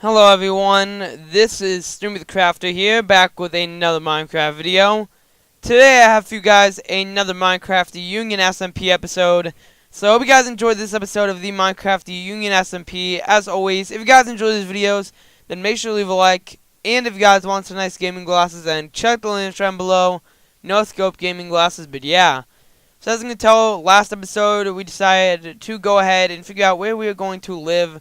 Hello everyone, this is Streamy the Crafter here, back with another Minecraft video. Today I have for you guys another Minecraft Union SMP episode. So I hope you guys enjoyed this episode of the Minecraft Union SMP. As always, if you guys enjoy these videos, then make sure to leave a like. And if you guys want some nice gaming glasses, then check the link down below. No scope gaming glasses, but yeah. So as you can tell, last episode we decided to go ahead and figure out where we are going to live.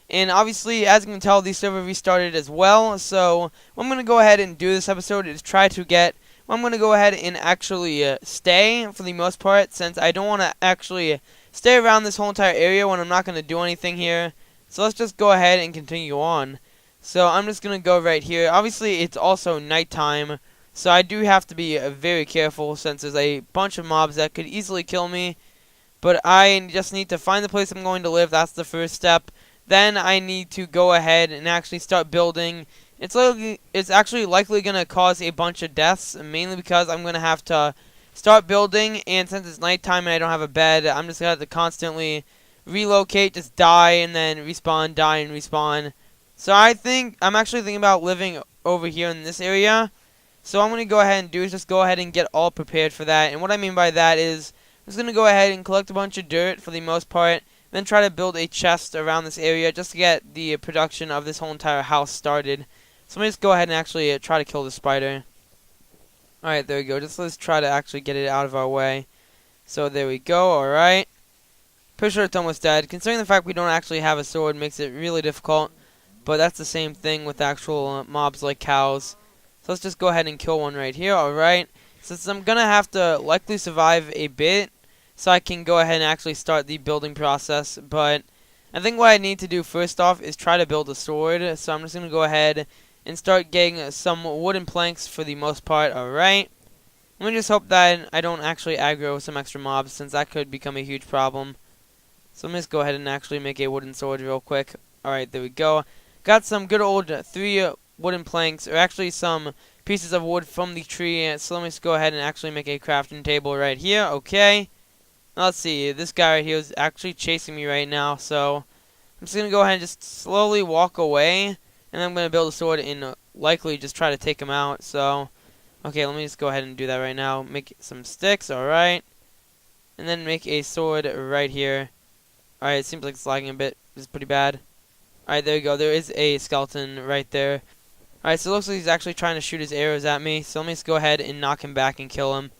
And obviously, as you can tell, the server restarted as well. So what I'm going to go ahead and do this episode is try to get... I'm going to go ahead and actually stay for the most part, since I don't want to actually stay around this whole entire area when I'm not going to do anything here. So let's just go ahead and continue on. So I'm just going to go right here. Obviously, it's also nighttime, so I do have to be very careful, since there's a bunch of mobs that could easily kill me. But I just need to find the place I'm going to live. That's the first step. Then I need to go ahead and actually start building. It's actually likely going to cause a bunch of deaths, mainly because I'm going to have to start building, and since it's nighttime and I don't have a bed, I'm just going to have to constantly relocate, just die, and then respawn, die, and respawn. So I'm actually thinking about living over here in this area. So what I'm going to go ahead and do is just go ahead and get all prepared for that. And what I mean by that is I'm just going to go ahead and collect a bunch of dirt for the most part. Then try to build a chest around this area just to get the production of this whole entire house started. So I'm going to just go ahead and actually try to kill the spider. Alright, there we go. Let's try to actually get it out of our way. So there we go, alright. Pretty sure it's almost dead. Considering the fact we don't actually have a sword makes it really difficult. But that's the same thing with actual mobs like cows. So let's just go ahead and kill one right here, alright. Since I'm going to have to likely survive a bit, so I can go ahead and actually start the building process. But I think what I need to do first off is try to build a sword. So I'm just going to go ahead and start getting some wooden planks for the most part. Alright. Let me just hope that I don't actually aggro some extra mobs, since that could become a huge problem. So let me just go ahead and actually make a wooden sword real quick. Alright, there we go. Got some good old 3 wooden planks, or actually some pieces of wood from the tree. So let me just go ahead and actually make a crafting table right here. Okay. Let's see, this guy right here is actually chasing me right now, so I'm just going to go ahead and just slowly walk away, and then I'm going to build a sword and likely just try to take him out. So, okay, let me just go ahead and do that right now. Make some sticks, alright, and then make a sword right here. Alright, it seems like it's lagging a bit. It's pretty bad. Alright, there we go. There is a skeleton right there. Alright, so it looks like he's actually trying to shoot his arrows at me, so let me just go ahead and knock him back and kill him.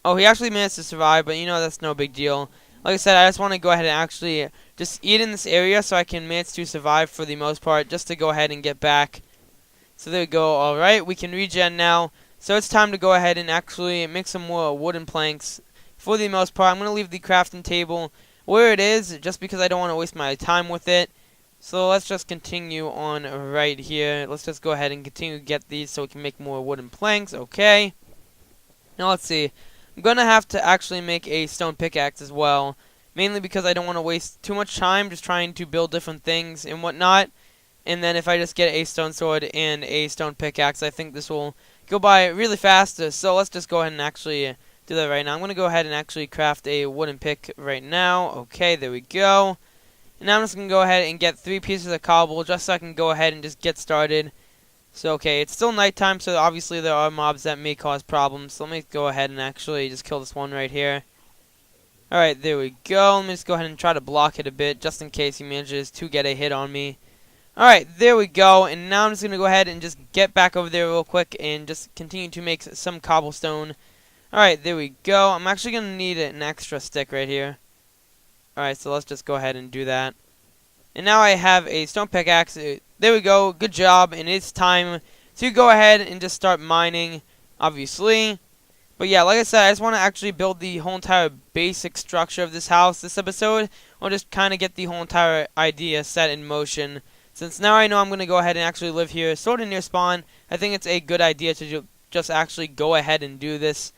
Oh, he actually managed to survive, but you know, that's no big deal. Like I said, I just want to go ahead and actually just eat in this area so I can manage to survive for the most part, just to go ahead and get back. So there we go. Alright, we can regen now. So it's time to go ahead and actually make some more wooden planks for the most part. I'm going to leave the crafting table where it is, just because I don't want to waste my time with it. So let's just continue on right here. Let's just go ahead and continue to get these so we can make more wooden planks. Okay. Now let's see. I'm going to have to actually make a stone pickaxe as well, mainly because I don't want to waste too much time just trying to build different things and whatnot. And then if I just get a stone sword and a stone pickaxe, I think this will go by really fast. So let's just go ahead and actually do that right now. I'm going to go ahead and actually craft a wooden pick right now. Okay, there we go. And now I'm just going to go ahead and get 3 pieces of cobble just so I can go ahead and just get started. So, okay, it's still nighttime, so obviously there are mobs that may cause problems. So let me go ahead and actually just kill this one right here. Alright, there we go. Let me just go ahead and try to block it a bit, just in case he manages to get a hit on me. Alright, there we go. And now I'm just going to go ahead and just get back over there real quick and just continue to make some cobblestone. Alright, there we go. I'm actually going to need an extra stick right here. Alright, so let's just go ahead and do that. And now I have a stone pickaxe. There we go. Good job. And it's time to go ahead and just start mining, obviously. But yeah, like I said, I just want to actually build the whole entire basic structure of this house this episode. I'll just kind of get the whole entire idea set in motion. Since now I know I'm going to go ahead and actually live here sort of near spawn, I think it's a good idea to just actually go ahead and do this.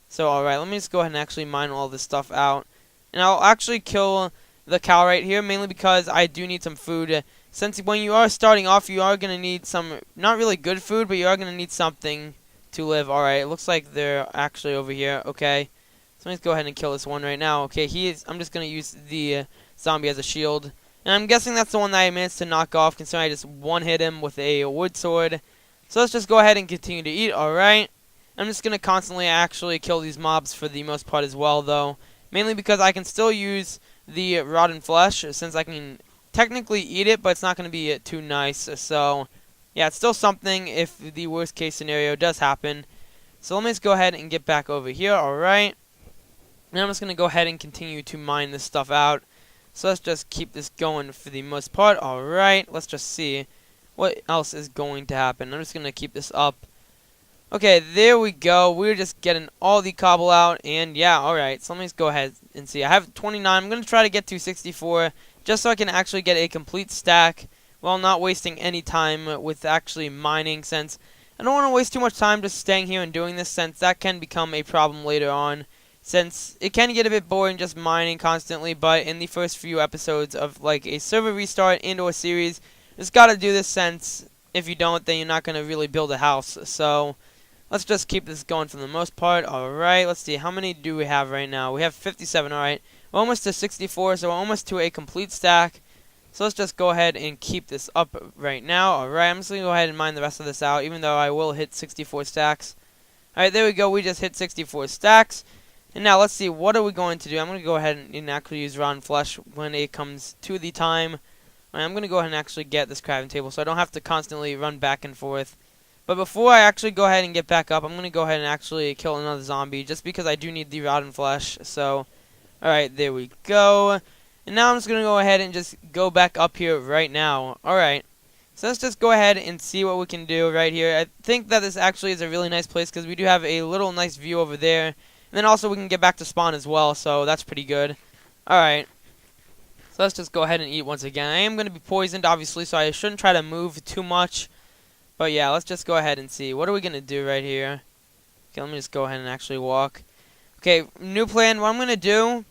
So alright, let me just go ahead and actually mine all this stuff out. And I'll actually kill the cow right here, mainly because I do need some food. Since when you are starting off, you are going to need some, not really good food, but you are going to need something to live. Alright, it looks like they're actually over here. Okay, so let's go ahead and kill this one right now. Okay, I'm just going to use the zombie as a shield. And I'm guessing that's the one that I managed to knock off, considering I just one-hit him with a wood sword. So let's just go ahead and continue to eat, alright. I'm just going to constantly actually kill these mobs for the most part as well, though. Mainly because I can still use the rotten flesh, since I can technically eat it, but it's not going to be too nice. So, yeah, it's still something if the worst case scenario does happen. So let me just go ahead and get back over here, alright. Now I'm just going to go ahead and continue to mine this stuff out. So let's just keep this going for the most part. Alright, let's just see what else is going to happen. I'm just going to keep this up. Okay, there we go. We're just getting all the cobble out. And yeah, alright. So let me just go ahead and see. I have 29. I'm going to try to get to 64 just so I can actually get a complete stack while not wasting any time with actually mining, since I don't want to waste too much time just staying here and doing this, since that can become a problem later on. Since it can get a bit boring just mining constantly, but in the first few episodes of like a server restart and or series, just gotta do this, since if you don't, then you're not gonna really build a house. So let's just keep this going for the most part. Alright, let's see, how many do we have right now? We have 57, alright. We're almost to 64, so we're almost to a complete stack. So let's just go ahead and keep this up right now. Alright, I'm just gonna go ahead and mine the rest of this out, even though I will hit 64 stacks. Alright, there we go, we just hit 64 stacks. And now let's see, what are we going to do? I'm going to go ahead and actually use rotten flesh when it comes to the time. I'm going to go ahead and actually get this crafting table so I don't have to constantly run back and forth. But before I actually go ahead and get back up, I'm going to go ahead and actually kill another zombie just because I do need the rotten flesh. So, alright, there we go. And now I'm just going to go ahead and just go back up here right now. Alright, so let's just go ahead and see what we can do right here. I think that this actually is a really nice place because we do have a little nice view over there. And then also we can get back to spawn as well, so that's pretty good. Alright. So let's just go ahead and eat once again. I am going to be poisoned, obviously, so I shouldn't try to move too much. But yeah, let's just go ahead and see. What are we going to do right here? Okay, let me just go ahead and actually walk. Okay, new plan. What I'm going to do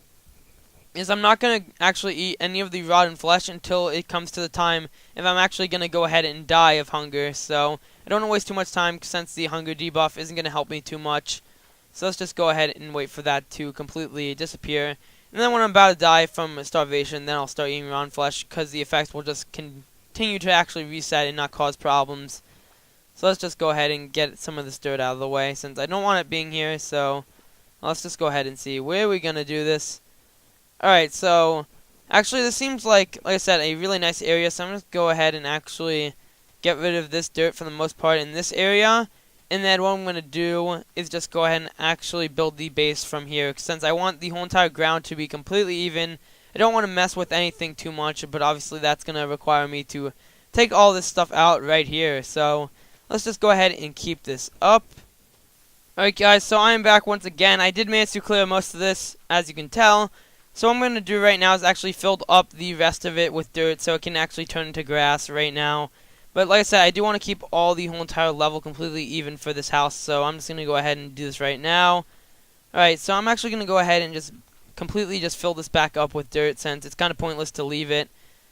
is I'm not going to actually eat any of the rotten flesh until it comes to the time if I'm actually going to go ahead and die of hunger. So I don't want to waste too much time since the hunger debuff isn't going to help me too much. So let's just go ahead and wait for that to completely disappear. And then when I'm about to die from starvation, then I'll start eating rotten flesh because the effects will just continue to actually reset and not cause problems. So let's just go ahead and get some of this dirt out of the way since I don't want it being here. So let's just go ahead and see. Where are we going to do this? Alright, so actually this seems like I said, a really nice area. So I'm going to go ahead and actually get rid of this dirt for the most part in this area. And then what I'm going to do is just go ahead and actually build the base from here. Since I want the whole entire ground to be completely even, I don't want to mess with anything too much. But obviously that's going to require me to take all this stuff out right here. So let's just go ahead and keep this up. Alright guys, so I am back once again. I did manage to clear most of this, as you can tell. So what I'm going to do right now is actually fill up the rest of it with dirt so it can actually turn into grass right now. But like I said, I do want to keep all the whole entire level completely even for this house, so I'm just going to go ahead and do this right now. Alright, so I'm actually going to go ahead and just completely just fill this back up with dirt since it's kind of pointless to leave it.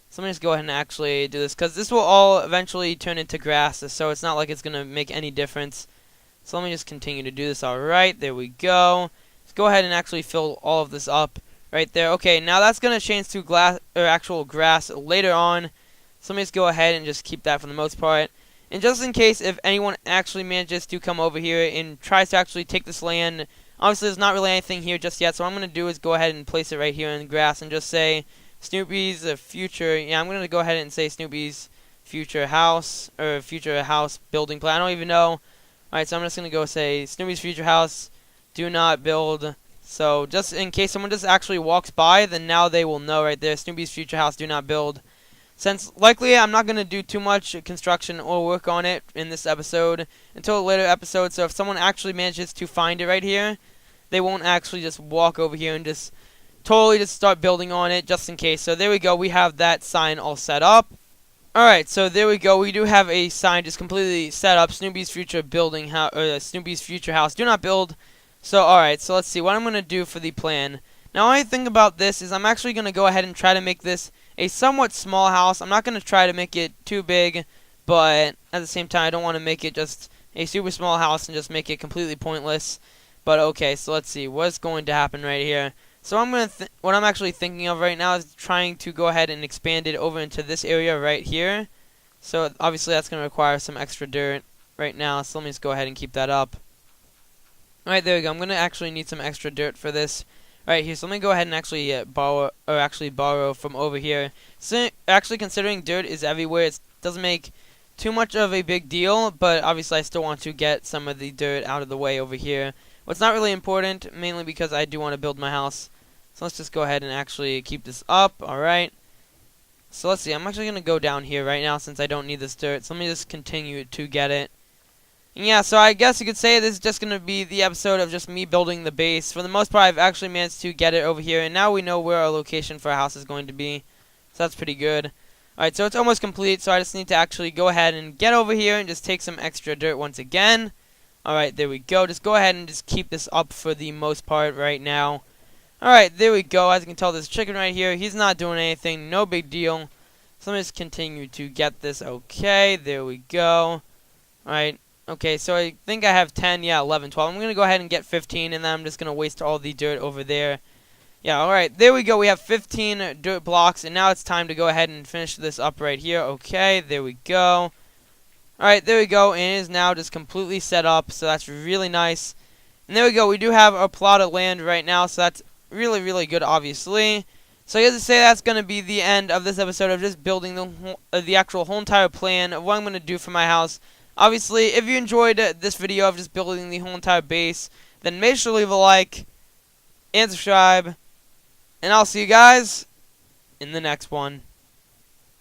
So I'm going to just go ahead and actually do this because this will all eventually turn into grass, so it's not like it's going to make any difference. So let me just continue to do this. Alright, there we go. Let's go ahead and actually fill all of this up right there. Okay, now that's going to change to actual grass later on. So let me just go ahead and just keep that for the most part. And just in case if anyone actually manages to come over here and tries to actually take this land, obviously there's not really anything here just yet. So what I'm going to do is go ahead and place it right here in the grass and just say Snoopy's future. Yeah, I'm going to go ahead and say Snoopy's future house or future house building plan. I don't even know. Alright, so I'm just going to go say Snoopy's future house, do not build. So just in case someone just actually walks by, then now they will know right there, Snoopy's future house, do not build. Since likely I'm not going to do too much construction or work on it in this episode until a later episode, so if someone actually manages to find it right here, they won't actually just walk over here and just totally just start building on it just in case. So there we go, we have that sign all set up. Alright, so there we go, we do have a sign just completely set up, Snoopy's future building house, or Snoopy's future house, do not build. So alright, so let's see what I'm going to do for the plan. Now, one thing about this is I'm actually going to go ahead and try to make this a somewhat small house. I'm not going to try to make it too big, but at the same time, I don't want to make it just a super small house and just make it completely pointless. But okay, so let's see what's going to happen right here. So what I'm actually thinking of right now is trying to go ahead and expand it over into this area right here. So obviously that's going to require some extra dirt right now. So let me just go ahead and keep that up. Alright, there we go. I'm going to actually need some extra dirt for this right here. So let me go ahead and actually borrow from over here. So actually, considering dirt is everywhere, it doesn't make too much of a big deal, but obviously I still want to get some of the dirt out of the way over here. What's not really important, mainly because I do want to build my house. So let's just go ahead and actually keep this up. Alright. So let's see. I'm actually going to go down here right now since I don't need this dirt. So let me just continue to get it. And yeah, so I guess you could say this is just going to be the episode of just me building the base. For the most part, I've actually managed to get it over here. And now we know where our location for our house is going to be. So that's pretty good. Alright, so it's almost complete. So I just need to actually go ahead and get over here and just take some extra dirt once again. Alright, there we go. Just go ahead and just keep this up for the most part right now. Alright, there we go. As you can tell, this chicken right here, he's not doing anything. No big deal. So let me just continue to get this. Okay, there we go. Alright. Okay, so I think I have 10, yeah, 11, 12. I'm going to go ahead and get 15, and then I'm just going to waste all the dirt over there. Yeah, alright, there we go. We have 15 dirt blocks, and now it's time to go ahead and finish this up right here. Okay, there we go. Alright, there we go, and it is now just completely set up, so that's really nice. And there we go. We do have a plot of land right now, so that's really, really good, obviously. So I guess to say that's going to be the end of this episode of just building the actual whole entire plan of what I'm going to do for my house. Obviously, if you enjoyed this video of just building the whole entire base, then make sure to leave a like and subscribe. And I'll see you guys in the next one.